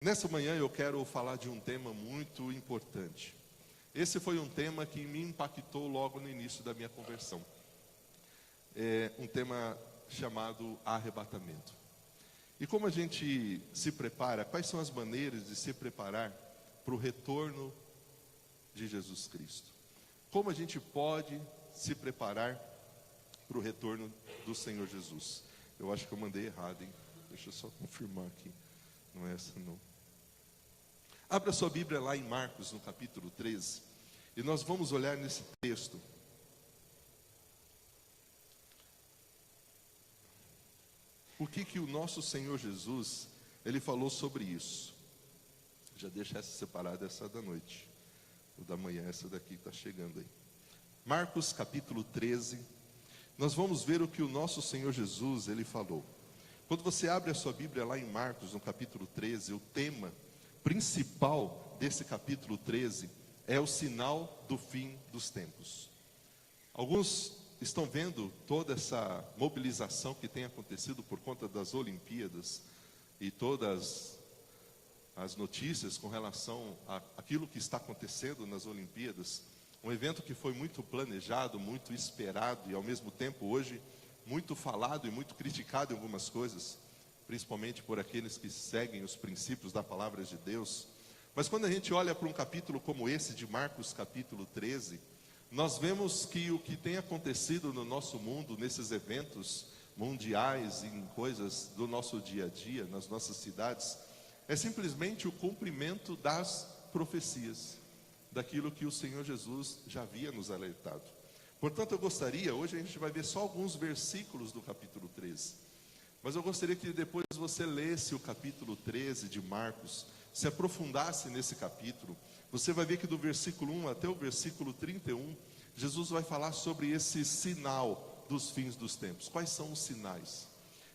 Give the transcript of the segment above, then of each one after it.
Nessa manhã eu quero falar de um tema muito importante. Esse foi um tema que me impactou logo no início da minha conversão. É um tema chamado arrebatamento. E como a gente se prepara, quais são as maneiras de se preparar para o retorno de Jesus Cristo? Como a gente pode se preparar para o retorno do Senhor Jesus? Eu acho que eu mandei errado, hein? Deixa eu só confirmar aqui. Não é essa não. Abra sua Bíblia lá em Marcos, no capítulo 13. E nós vamos olhar nesse texto. O que o nosso Senhor Jesus, Ele falou sobre isso. Já deixa essa separada, essa da noite. O da manhã, essa daqui está chegando aí. Marcos capítulo 13. Nós vamos ver o que o nosso Senhor Jesus, Ele falou. Quando você abre a sua Bíblia lá em Marcos, no capítulo 13, o tema principal desse capítulo 13 é o sinal do fim dos tempos. Alguns estão vendo toda essa mobilização que tem acontecido por conta das Olimpíadas e todas as notícias com relação àquilo que está acontecendo nas Olimpíadas. Um evento que foi muito planejado, muito esperado e ao mesmo tempo hoje muito falado e muito criticado em algumas coisas, principalmente por aqueles que seguem os princípios da palavra de Deus. Mas quando a gente olha para um capítulo como esse de Marcos capítulo 13, nós vemos que o que tem acontecido no nosso mundo, nesses eventos mundiais, em coisas do nosso dia a dia, nas nossas cidades, é simplesmente o cumprimento das profecias, daquilo que o Senhor Jesus já havia nos alertado. Portanto, eu gostaria, hoje a gente vai ver só alguns versículos do capítulo 13, mas eu gostaria que depois você lesse o capítulo 13 de Marcos, se aprofundasse nesse capítulo. Você vai ver que do versículo 1 até o versículo 31, Jesus vai falar sobre esse sinal dos fins dos tempos. Quais são os sinais?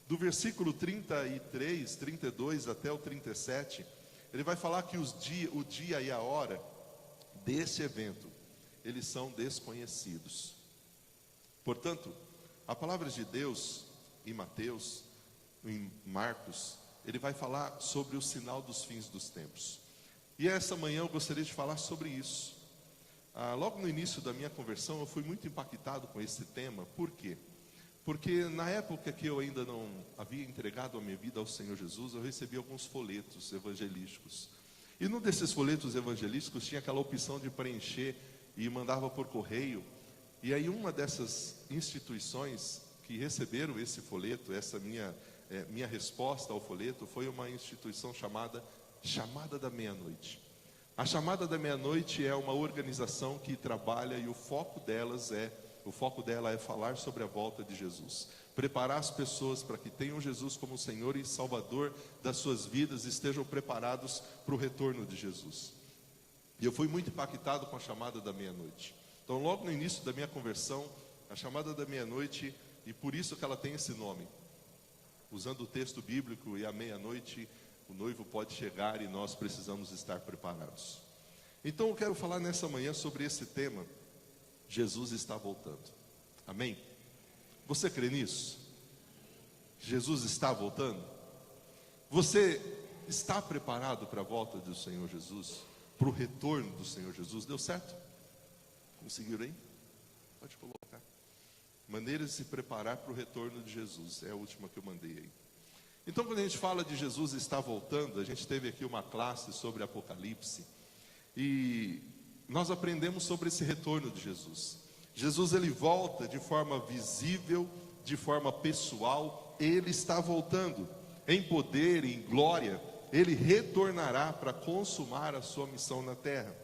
Do versículo 33, 32 até o 37, ele vai falar que o dia e a hora desse evento, eles são desconhecidos. Portanto, a palavra de Deus em Mateus, em Marcos, ele vai falar sobre o sinal dos fins dos tempos. E essa manhã eu gostaria de falar sobre isso. Logo no início da minha conversão eu fui muito impactado com esse tema. Por quê? Porque na época que eu ainda não havia entregado a minha vida ao Senhor Jesus, eu recebi alguns folhetos evangelísticos. E num desses folhetos evangelísticos tinha aquela opção de preencher e mandava por correio. E aí uma dessas instituições que receberam esse folheto, essa minha resposta ao folheto, foi uma instituição chamada Chamada da Meia-Noite. A Chamada da Meia-Noite é uma organização que trabalha e o foco dela é falar sobre a volta de Jesus. Preparar as pessoas para que tenham Jesus como Senhor e Salvador das suas vidas e estejam preparados para o retorno de Jesus. E eu fui muito impactado com a Chamada da Meia-Noite. Então, logo no início da minha conversão, a Chamada da Meia-Noite, e por isso que ela tem esse nome. Usando o texto bíblico, e à meia-noite o noivo pode chegar e nós precisamos estar preparados. Então eu quero falar nessa manhã sobre esse tema. Jesus está voltando. Amém? Você crê nisso? Jesus está voltando? Você está preparado para a volta do Senhor Jesus? Para o retorno do Senhor Jesus? Deu certo? Conseguiram aí? Pode colocar. Maneiras de se preparar para o retorno de Jesus. É a última que eu mandei aí. Então, quando a gente fala de Jesus está voltando, a gente teve aqui uma classe sobre Apocalipse. E nós aprendemos sobre esse retorno de Jesus. Jesus, ele volta de forma visível, de forma pessoal. Ele está voltando em poder, em glória. Ele retornará para consumar a sua missão na terra.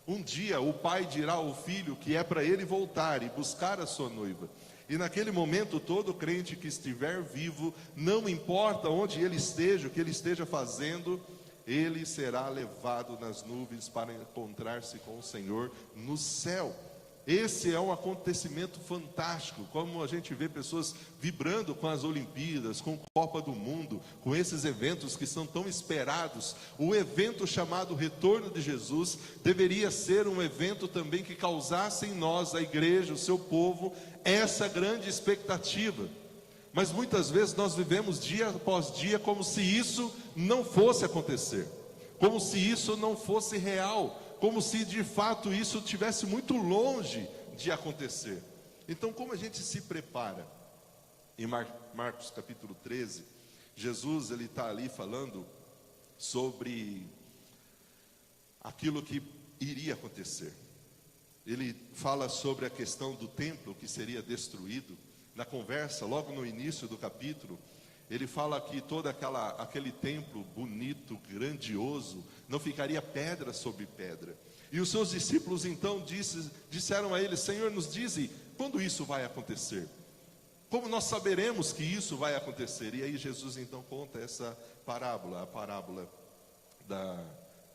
Um dia o pai dirá ao filho que é para ele voltar e buscar a sua noiva. E naquele momento todo crente que estiver vivo, não importa onde ele esteja, o que ele esteja fazendo, ele será levado nas nuvens para encontrar-se com o Senhor no céu. Esse é um acontecimento fantástico, como a gente vê pessoas vibrando com as Olimpíadas, com a Copa do Mundo, com esses eventos que são tão esperados. O evento chamado Retorno de Jesus deveria ser um evento também que causasse em nós, a igreja, o seu povo, essa grande expectativa. Mas muitas vezes nós vivemos dia após dia como se isso não fosse acontecer. como se isso não fosse real, como se de fato isso estivesse muito longe de acontecer. Então, como a gente se prepara? Em Marcos capítulo 13, Jesus ele está ali falando sobre aquilo que iria acontecer. Ele fala sobre a questão do templo que seria destruído. Na conversa, logo no início do capítulo, ele fala que todo aquele templo bonito, grandioso, não ficaria pedra sobre pedra. E os seus discípulos então disseram a ele: Senhor, nos dize quando isso vai acontecer. Como nós saberemos que isso vai acontecer? E aí Jesus então conta essa parábola, a parábola da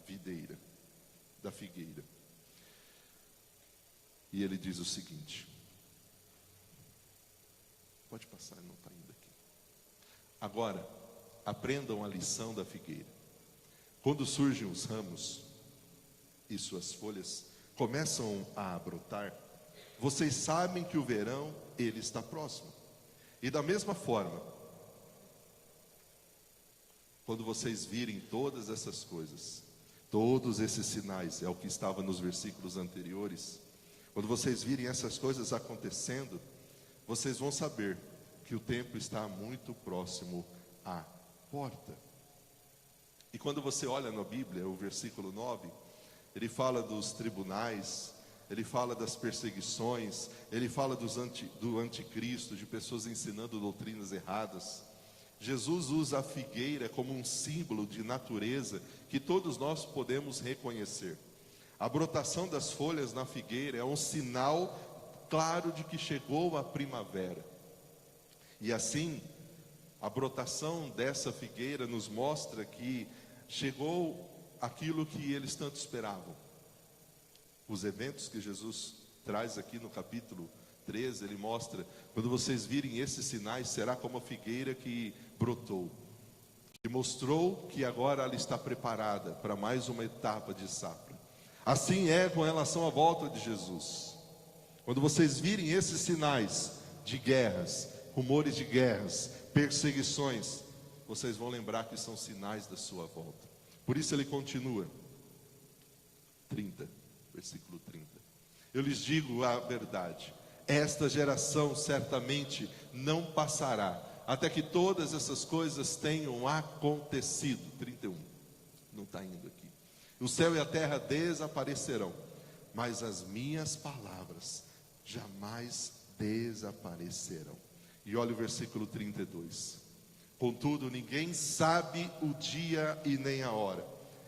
videira, da figueira. E ele diz o seguinte, pode passar, não está indo aqui. Agora, aprendam a lição da figueira. Quando surgem os ramos e suas folhas começam a brotar, vocês sabem que o verão, ele está próximo. E da mesma forma, quando vocês virem todas essas coisas, todos esses sinais, é o que estava nos versículos anteriores, quando vocês virem essas coisas acontecendo, vocês vão saber que o tempo está muito próximo à porta. E quando você olha na Bíblia, o versículo 9, ele fala dos tribunais, ele fala das perseguições, ele fala do anticristo, de pessoas ensinando doutrinas erradas. Jesus usa a figueira como um símbolo de natureza que todos nós podemos reconhecer. A brotação das folhas na figueira é um sinal claro de que chegou a primavera. E assim, a brotação dessa figueira nos mostra que chegou aquilo que eles tanto esperavam. Os eventos que Jesus traz aqui no capítulo 13, ele mostra, quando vocês virem esses sinais, será como a figueira que brotou, que mostrou que agora ela está preparada para mais uma etapa de safra. Assim é com relação à volta de Jesus. Quando vocês virem esses sinais de guerras, rumores de guerras, perseguições, vocês vão lembrar que são sinais da sua volta. Por isso ele continua, 30. Versículo 30. Eu lhes digo a verdade, esta geração certamente não passará, até que todas essas coisas tenham acontecido. 31, não está indo aqui. O céu e a terra desaparecerão, mas as minhas palavras jamais desaparecerão. E olha o versículo 32. Contudo, ninguém sabe o dia e nem a hora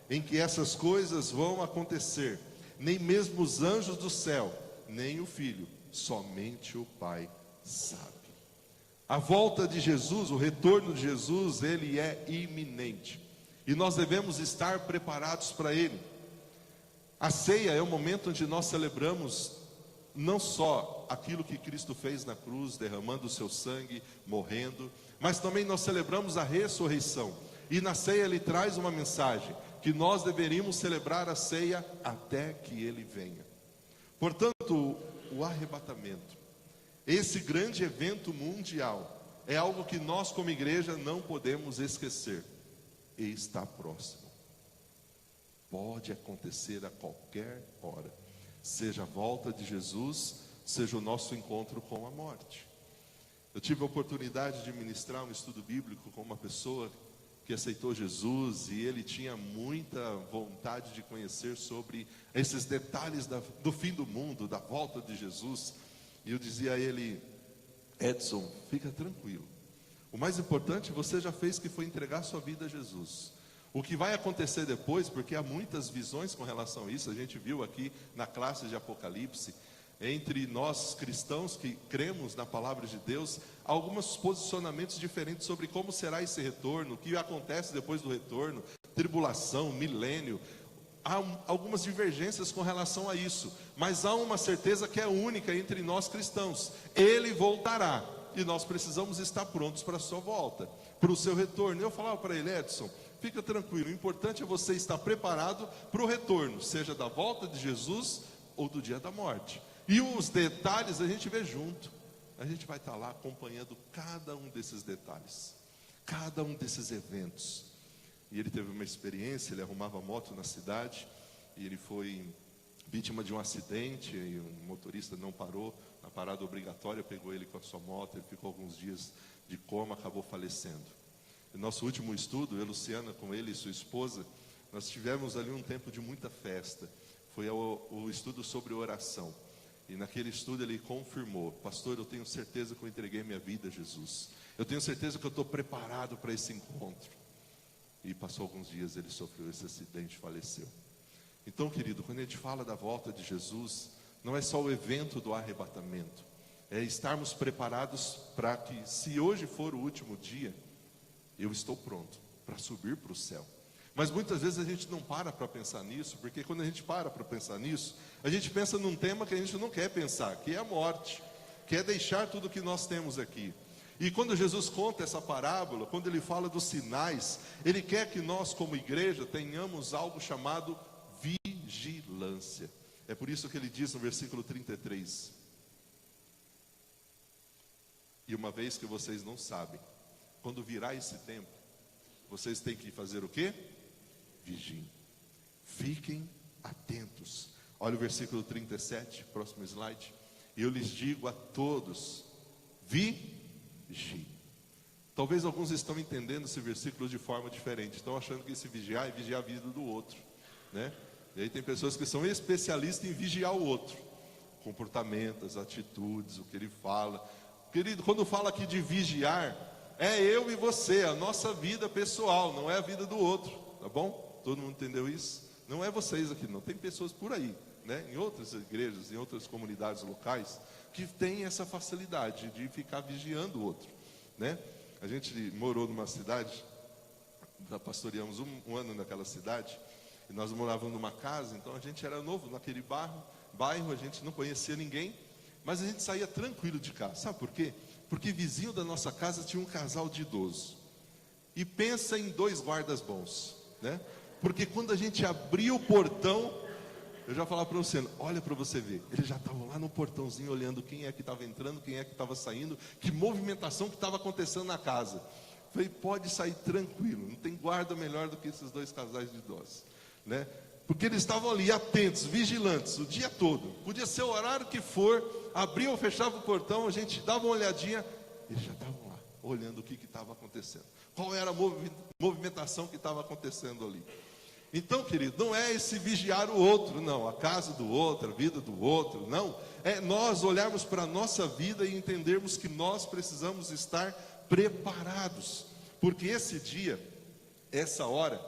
em que essas coisas vão acontecer, nem mesmo os anjos do céu, nem o Filho, somente o Pai sabe. A volta de Jesus, o retorno de Jesus, ele é iminente. E nós devemos estar preparados para ele. A ceia é o momento onde nós celebramos não só aquilo que Cristo fez na cruz, derramando o seu sangue, morrendo, mas também nós celebramos a ressurreição. E na ceia ele traz uma mensagem, que nós deveríamos celebrar a ceia até que ele venha. Portanto, o arrebatamento, esse grande evento mundial, é algo que nós como igreja não podemos esquecer. E está próximo. Pode acontecer a qualquer hora. Seja a volta de Jesus, seja o nosso encontro com a morte. Eu tive a oportunidade de ministrar um estudo bíblico com uma pessoa que aceitou Jesus, e ele tinha muita vontade de conhecer sobre esses detalhes do fim do mundo, da volta de Jesus. E eu dizia a ele: Edson, fica tranquilo, o mais importante você já fez, que foi entregar sua vida a Jesus. O que vai acontecer depois, porque há muitas visões com relação a isso, a gente viu aqui na classe de Apocalipse, entre nós cristãos que cremos na palavra de Deus, há alguns posicionamentos diferentes sobre como será esse retorno, o que acontece depois do retorno, tribulação, milênio. Há algumas divergências com relação a isso, mas há uma certeza que é única entre nós cristãos: ele voltará, e nós precisamos estar prontos para a sua volta, para o seu retorno. Eu falava para ele: Edson, fica tranquilo, o importante é você estar preparado para o retorno, seja da volta de Jesus ou do dia da morte. E os detalhes a gente vê junto. A gente vai estar lá acompanhando cada um desses detalhes, cada um desses eventos. e ele teve uma experiência, ele arrumava moto na cidade, e ele foi vítima de um acidente, e um motorista não parou, na parada obrigatória, pegou ele com a sua moto, ele ficou alguns dias de coma, acabou falecendo. No nosso último estudo, eu, Luciana, com ele e sua esposa, nós tivemos ali um tempo de muita festa. Foi o estudo sobre oração. E naquele estudo ele confirmou: pastor, eu tenho certeza que eu entreguei minha vida a Jesus. Eu tenho certeza que eu estou preparado para esse encontro. E passou alguns dias, ele sofreu esse acidente e faleceu. Então, querido, quando a gente fala da volta de Jesus, não é só o evento do arrebatamento. É estarmos preparados para que, se hoje for o último dia, eu estou pronto para subir para o céu. Mas muitas vezes a gente não para pensar nisso, porque quando a gente para pensar nisso, a gente pensa num tema que a gente não quer pensar, que é a morte, que é deixar tudo que nós temos aqui. E quando Jesus conta essa parábola, quando ele fala dos sinais, ele quer que nós como igreja tenhamos algo chamado vigilância. É por isso que ele diz no versículo 33: e uma vez que vocês não sabem, quando virá esse tempo, vocês têm que fazer o quê? Vigiem. Fiquem atentos. Olha o versículo 37, próximo slide. Eu lhes digo a todos: vigiem. Talvez alguns estão entendendo esse versículo de forma diferente. Estão achando que esse vigiar é vigiar a vida do outro, né? E aí tem pessoas que são especialistas em vigiar o outro. Comportamentos, atitudes, o que ele fala. Querido, quando fala aqui de vigiar, é eu e você, a nossa vida pessoal, não é a vida do outro, tá bom? Todo mundo entendeu isso? Não é vocês aqui, não. Tem pessoas por aí, né? Em outras igrejas, em outras comunidades locais, que têm essa facilidade de ficar vigiando o outro, né? A gente morou numa cidade, pastoreamos um ano naquela cidade, e nós morávamos numa casa, então a gente era novo naquele bairro, a gente não conhecia ninguém, mas a gente saía tranquilo de casa. Sabe por quê? Porque vizinho da nossa casa tinha um casal de idoso. E pensa em 2 guardas bons, né? Porque quando a gente abria o portão, eu já falava para você, olha para você ver, eles já estavam lá no portãozinho olhando quem é que estava entrando, quem é que estava saindo, que movimentação que estava acontecendo na casa. Falei, pode sair tranquilo, não tem guarda melhor do que esses 2 casais de idosos, né? Porque eles estavam ali atentos, vigilantes, o dia todo. Podia ser o horário que for, abria ou fechava o portão, a gente dava uma olhadinha, eles já estavam lá, olhando o que estava acontecendo. Qual era a movimentação que estava acontecendo ali. Então, querido, não é esse vigiar o outro, não, a casa do outro, a vida do outro, não. É nós olharmos para a nossa vida e entendermos que nós precisamos estar preparados. Porque esse dia, essa hora,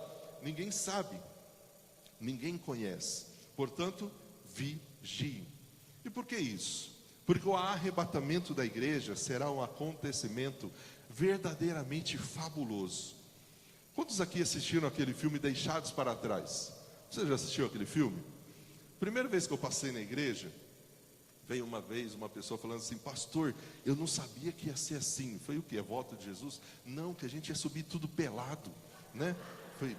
ninguém sabe, ninguém conhece. Portanto, vigiem. E por que isso? Porque o arrebatamento da igreja será um acontecimento verdadeiramente fabuloso. Quantos aqui assistiram aquele filme Deixados para Trás? Você já assistiu aquele filme? Primeira vez que eu passei na igreja, veio uma vez uma pessoa falando assim: pastor, eu não sabia que ia ser assim. Foi o que? A volta de Jesus? Não, que a gente ia subir tudo pelado, né? Foi,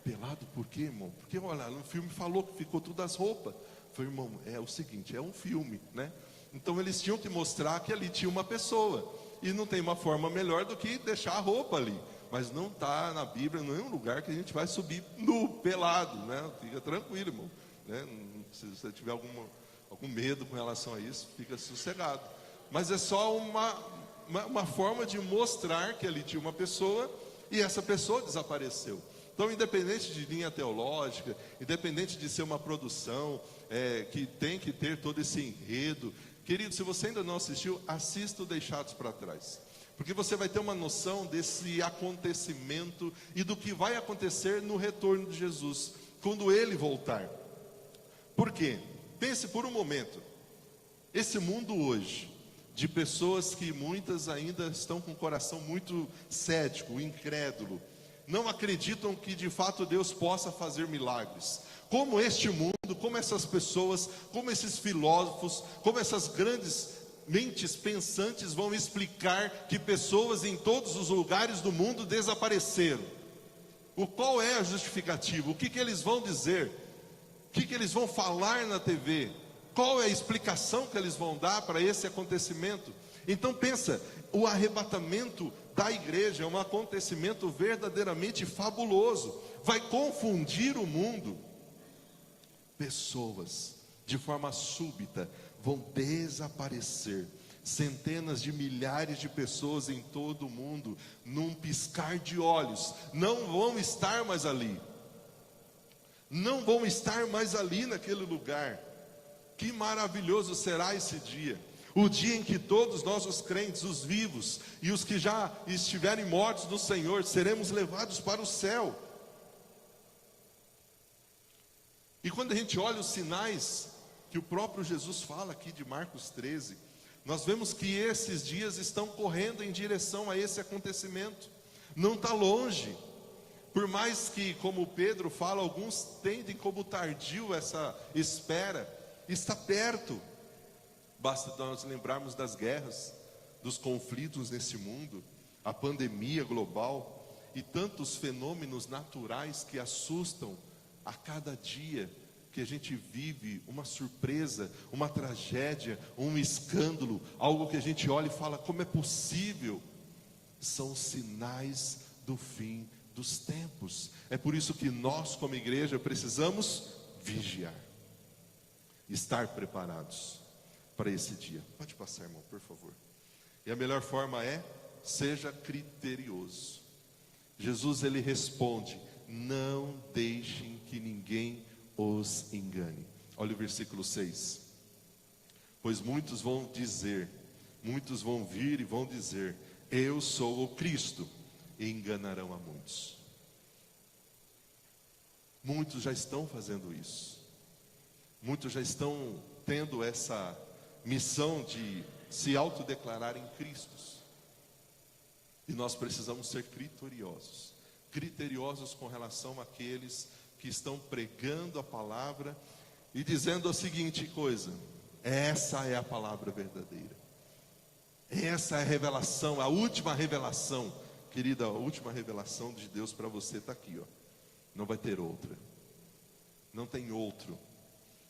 pelado por quê, irmão? Porque olha, no filme falou que ficou tudo as roupas. Foi, irmão, é o seguinte, é um filme, né? Então eles tinham que mostrar que ali tinha uma pessoa. E não tem uma forma melhor do que deixar a roupa ali. Mas não está na Bíblia, não é um lugar que a gente vai subir nu, pelado, né? Fica tranquilo, irmão, né? Se você tiver algum medo com relação a isso, fica sossegado. Mas é só uma forma de mostrar que ali tinha uma pessoa e essa pessoa desapareceu. Então, independente de linha teológica, independente de ser uma produção que tem que ter todo esse enredo, querido, se você ainda não assistiu, assista o Deixados para Trás. Porque você vai ter uma noção desse acontecimento e do que vai acontecer no retorno de Jesus, quando Ele voltar. Por quê? Pense por um momento, esse mundo hoje, de pessoas que muitas ainda estão com o coração muito cético, incrédulo, não acreditam que de fato Deus possa fazer milagres. Como este mundo, como essas pessoas, como esses filósofos, como essas grandes mentes pensantes vão explicar que pessoas em todos os lugares do mundo desapareceram? Qual é a justificativa? O que eles vão dizer? O que eles vão falar na TV? Qual é a explicação que eles vão dar para esse acontecimento? Então pensa, o arrebatamento da igreja é um acontecimento verdadeiramente fabuloso. Vai confundir o mundo. Pessoas, de forma súbita, vão desaparecer. Centenas de milhares de pessoas em todo o mundo, num piscar de olhos, não vão estar mais ali. Não vão estar mais ali naquele lugar. Que maravilhoso será esse dia. O dia em que todos nós, os crentes, os vivos e os que já estiverem mortos no Senhor, seremos levados para o céu. E quando a gente olha os sinais que o próprio Jesus fala aqui de Marcos 13, nós vemos que esses dias estão correndo em direção a esse acontecimento. Não está longe. Por mais que, como Pedro fala, alguns tendem como tardio essa espera, está perto. Basta nós lembrarmos das guerras, dos conflitos nesse mundo, a pandemia global e tantos fenômenos naturais que assustam a cada dia que a gente vive, uma surpresa, uma tragédia, um escândalo, algo que a gente olha e fala, como é possível? São sinais do fim dos tempos. É por isso que nós, como igreja, precisamos vigiar, estar preparados para esse dia. Pode passar, irmão, por favor. E a melhor forma é, seja criterioso. Jesus, ele responde, não deixem que ninguém os engane. Olha o versículo 6. Pois muitos vão dizer, muitos vão vir e vão dizer, eu sou o Cristo, e enganarão a muitos. Muitos já estão fazendo isso. Muitos já estão tendo essa missão de se autodeclararem Cristos. E nós precisamos ser criteriosos. Criteriosos com relação àqueles que estão pregando a palavra e dizendo a seguinte coisa: essa é a palavra verdadeira. Essa é a revelação, a última revelação. Querida, a última revelação de Deus para você está aqui, ó. Não vai ter outra. Não tem outro.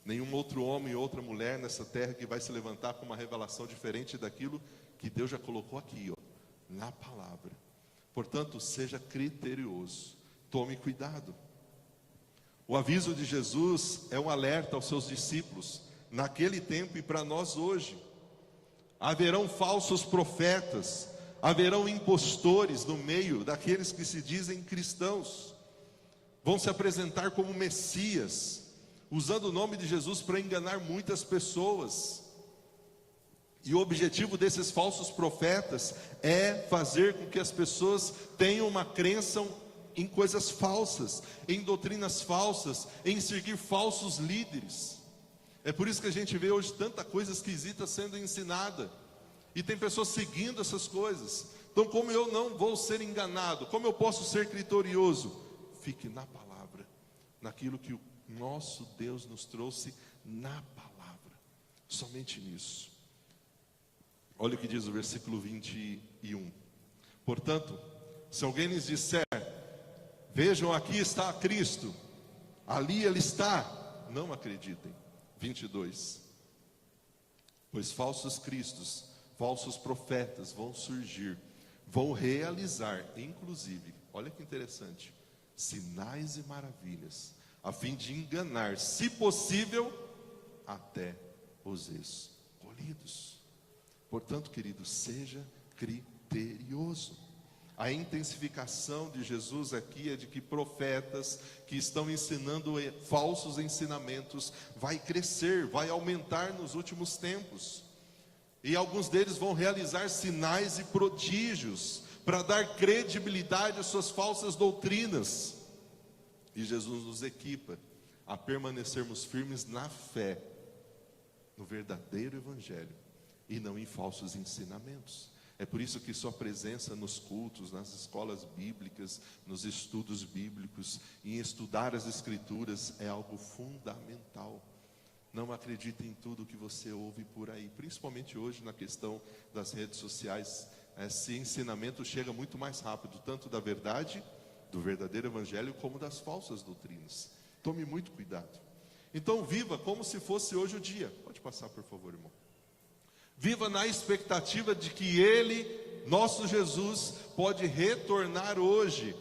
Nenhum outro homem ou outra mulher nessa terra que vai se levantar com uma revelação diferente daquilo que Deus já colocou aqui, ó, na palavra. Portanto, seja criterioso. Tome cuidado. O aviso de Jesus é um alerta aos seus discípulos naquele tempo e para nós hoje. Haverão falsos profetas, haverão impostores no meio daqueles que se dizem cristãos. Vão se apresentar como Messias, usando o nome de Jesus para enganar muitas pessoas. E o objetivo desses falsos profetas é fazer com que as pessoas tenham uma crença em coisas falsas, em doutrinas falsas, em seguir falsos líderes. É por isso que a gente vê hoje tanta coisa esquisita sendo ensinada, e tem pessoas seguindo essas coisas. Então, como eu não vou ser enganado? Como eu posso ser criterioso? Fique na palavra, naquilo que o nosso Deus nos trouxe na palavra, somente nisso. Olha o que diz o versículo 21. Portanto, se alguém lhes disser, vejam, aqui está Cristo, ali Ele está, não acreditem. 22. Pois falsos cristos, falsos profetas vão surgir, vão realizar, inclusive, olha que interessante, sinais e maravilhas, a fim de enganar, se possível, até os escolhidos. Portanto, querido, seja criterioso. A intensificação de Jesus aqui é de que profetas que estão ensinando falsos ensinamentos vai crescer, vai aumentar nos últimos tempos. E alguns deles vão realizar sinais e prodígios para dar credibilidade às suas falsas doutrinas. E Jesus nos equipa a permanecermos firmes na fé, no verdadeiro evangelho e não em falsos ensinamentos. É por isso que sua presença nos cultos, nas escolas bíblicas, nos estudos bíblicos, em estudar as escrituras é algo fundamental. Não acredite em tudo que você ouve por aí, principalmente hoje na questão das redes sociais. Esse ensinamento chega muito mais rápido, tanto da verdade, do verdadeiro evangelho, como das falsas doutrinas. Tome muito cuidado. Então viva como se fosse hoje o dia. Pode passar, por favor, irmão. Viva na expectativa de que Ele nosso Jesus pode retornar hoje.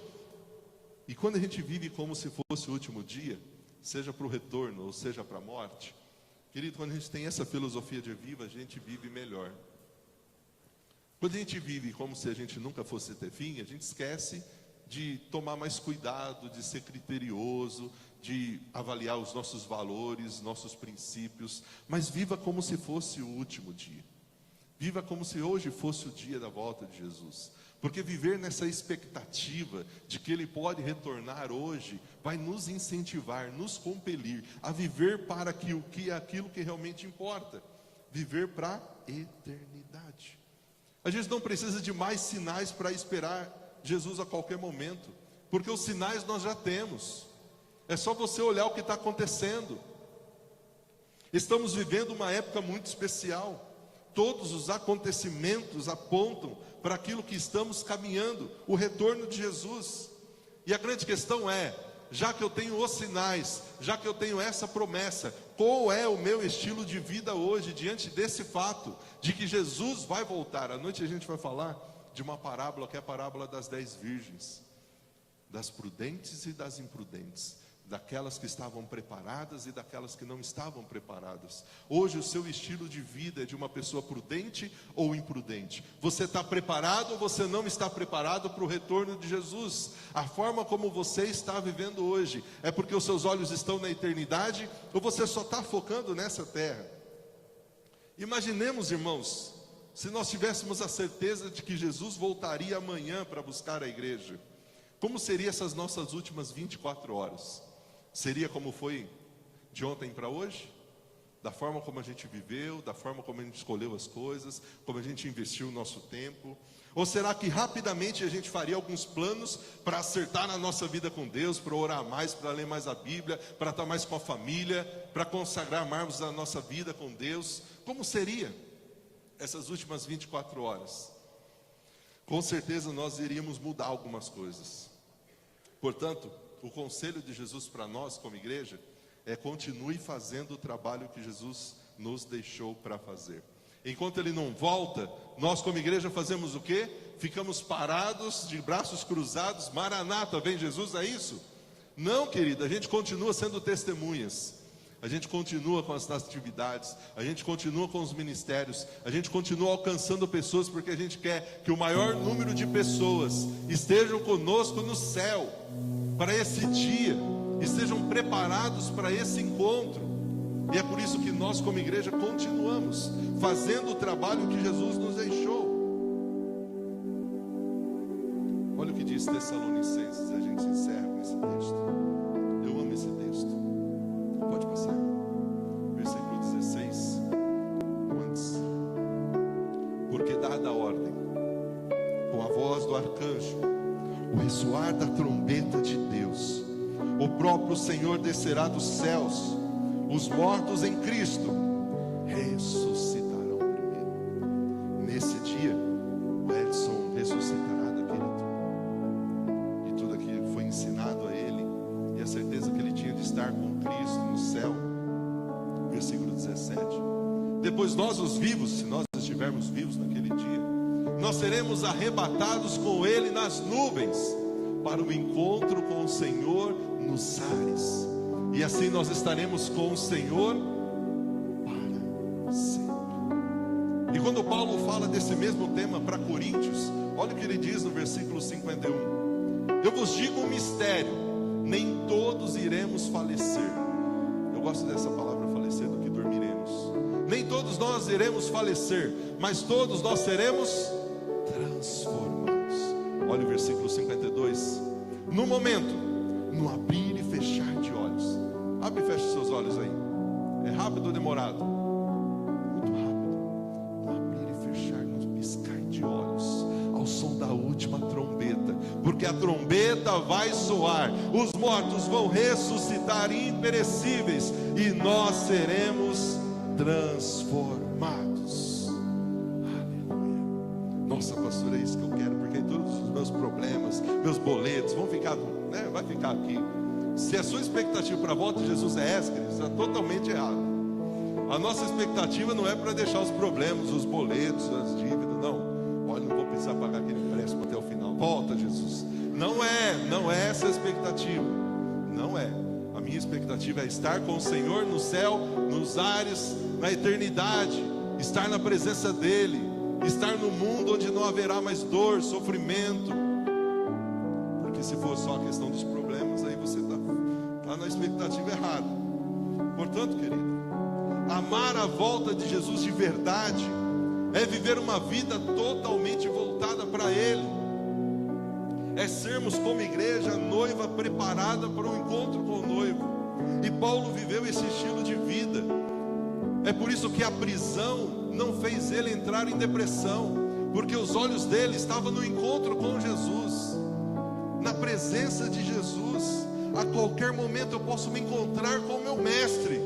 E quando a gente vive como se fosse o último dia, seja para o retorno ou seja para a morte, querido, quando a gente tem essa filosofia de vida, a gente vive melhor. Quando a gente vive como se a gente nunca fosse ter fim, a gente esquece de tomar mais cuidado, de ser criterioso, de avaliar os nossos valores, nossos princípios, mas viva como se fosse o último dia. Viva como se hoje fosse o dia da volta de Jesus. Porque viver nessa expectativa de que Ele pode retornar hoje, vai nos incentivar, nos compelir a viver para aquilo que realmente importa. Viver para a eternidade. A gente não precisa de mais sinais para esperar Jesus a qualquer momento, porque os sinais nós já temos. É só você olhar o que está acontecendo. Estamos vivendo uma época muito especial. Todos os acontecimentos apontam para aquilo que estamos caminhando, o retorno de Jesus. E a grande questão é, já que eu tenho os sinais, já que eu tenho essa promessa, qual é o meu estilo de vida hoje, diante desse fato, de que Jesus vai voltar? À noite a gente vai falar de uma parábola, que é a parábola das 10 virgens, das prudentes e das imprudentes, daquelas que estavam preparadas e daquelas que não estavam preparadas. Hoje o seu estilo de vida é de uma pessoa prudente ou imprudente? Você está preparado ou você não está preparado para o retorno de Jesus? A forma como você está vivendo hoje, é porque os seus olhos estão na eternidade, ou você só está focando nessa terra? Imaginemos, irmãos, se nós tivéssemos a certeza de que Jesus voltaria amanhã para buscar a igreja, como seriam essas nossas últimas 24 horas? Seria como foi de ontem para hoje? Da forma como a gente viveu, da forma como a gente escolheu as coisas, como a gente investiu o nosso tempo? Ou será que rapidamente a gente faria alguns planos para acertar na nossa vida com Deus, para orar mais, para ler mais a Bíblia, para estar mais com a família, para consagrar mais a nossa vida com Deus? Como seria essas últimas 24 horas? Com certeza nós iríamos mudar algumas coisas. Portanto, o conselho de Jesus para nós como igreja é: continue fazendo o trabalho que Jesus nos deixou para fazer. Enquanto Ele não volta, nós como igreja fazemos o quê? Ficamos parados, de braços cruzados. Maranata, vem Jesus, é isso? Não, querida, a gente continua sendo testemunhas. A gente continua com as atividades, a gente continua com os ministérios, a gente continua alcançando pessoas, porque a gente quer que o maior número de pessoas estejam conosco no céu, para esse dia, estejam preparados para esse encontro. E é por isso que nós como igreja continuamos fazendo o trabalho que Jesus nos deixou. Olha o que diz Tessalonicenses, a gente encerra com esse texto. Eu amo esse texto. Pode passar. Versículo 16. Antes. Porque dada a ordem, com a voz do arcanjo, o ressoar da trombeta de Deus, o próprio Senhor descerá dos céus. Os mortos em Cristo ressuscitarão primeiro. Nesse dia, o Edson ressuscitará daquele túmulo. E tudo aquilo foi ensinado a ele, e a certeza que ele tinha de estar com Cristo no céu. Versículo 17. Depois nós, os vivos, se nós estivermos vivos naquele dia, nós seremos arrebatados com Ele nas nuvens, para o encontro com o Senhor nos ares. E assim nós estaremos com o Senhor para sempre. E quando Paulo fala desse mesmo tema para Coríntios, olha o que ele diz no versículo 51. Eu vos digo um mistério: nem todos iremos falecer. Eu gosto dessa palavra falecer do que dormiremos. Nem todos nós iremos falecer, mas todos nós seremos transformados. Olha o versículo 52. No momento, no abrir e fechar de olhos. Abre e fecha os seus olhos aí. É rápido ou demorado? Muito rápido. No abrir e fechar, no piscar de olhos, ao som da última trombeta. Porque a trombeta vai soar, os mortos vão ressuscitar imperecíveis, e nós seremos transformados. Aleluia. Nossa, pastor, é isso que eu quero, porque todos os meus problemas, meus boletos vão ficar, vai ficar aqui. Se a sua expectativa para a volta de Jesus é essa, está totalmente errado. A nossa expectativa não é para deixar os problemas, os boletos, as dívidas, não. Olha, não vou precisar pagar aquele empréstimo até o final. Volta, Jesus. Não é essa a expectativa. Não é. A minha expectativa é estar com o Senhor no céu, nos ares, na eternidade. Estar na presença dEle. Estar no mundo onde não haverá mais dor, sofrimento. Porque se for só a questão dos problemas, aí você está na expectativa errada. Portanto, querido, amar a volta de Jesus de verdade é viver uma vida totalmente voltada para Ele. É sermos como igreja, noiva preparada para o encontro com o noivo. E Paulo viveu esse estilo de vida. É por isso que a prisão não fez ele entrar em depressão, porque os olhos dele estavam no encontro com Jesus, na presença de Jesus. A qualquer momento eu posso me encontrar com o meu mestre.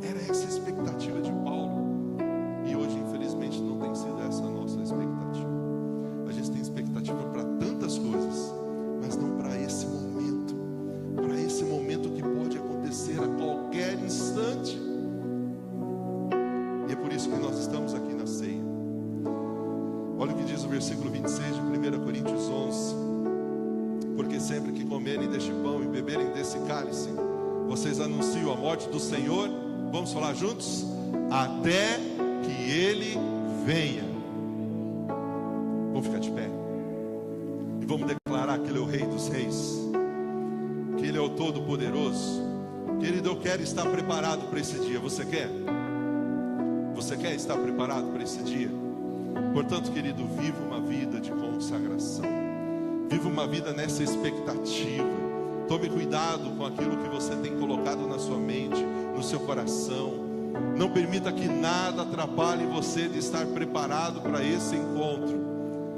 Era essa a expectativa de Paulo. E hoje, infelizmente, não tem sido essa a nossa expectativa. A gente tem expectativa para tantas coisas, mas não para esse momento. Para esse momento que pode acontecer a qualquer instante. E é por isso que nós estamos aqui na ceia. Olha o que diz o versículo 26 de 1 Coríntios 11. Porque sempre que comerem deste pão e beberem desse cálice, vocês anunciam a morte do Senhor. Vamos falar juntos? Até que Ele venha. Vamos ficar de pé e vamos declarar que Ele é o Rei dos Reis, que Ele é o Todo-Poderoso. Querido, eu quero estar preparado para esse dia. Você quer? Você quer estar preparado para esse dia? Portanto, querido, viva uma vida de consagração. Viva uma vida nessa expectativa. Tome cuidado com aquilo que você tem colocado na sua mente, no seu coração. Não permita que nada atrapalhe você de estar preparado para esse encontro.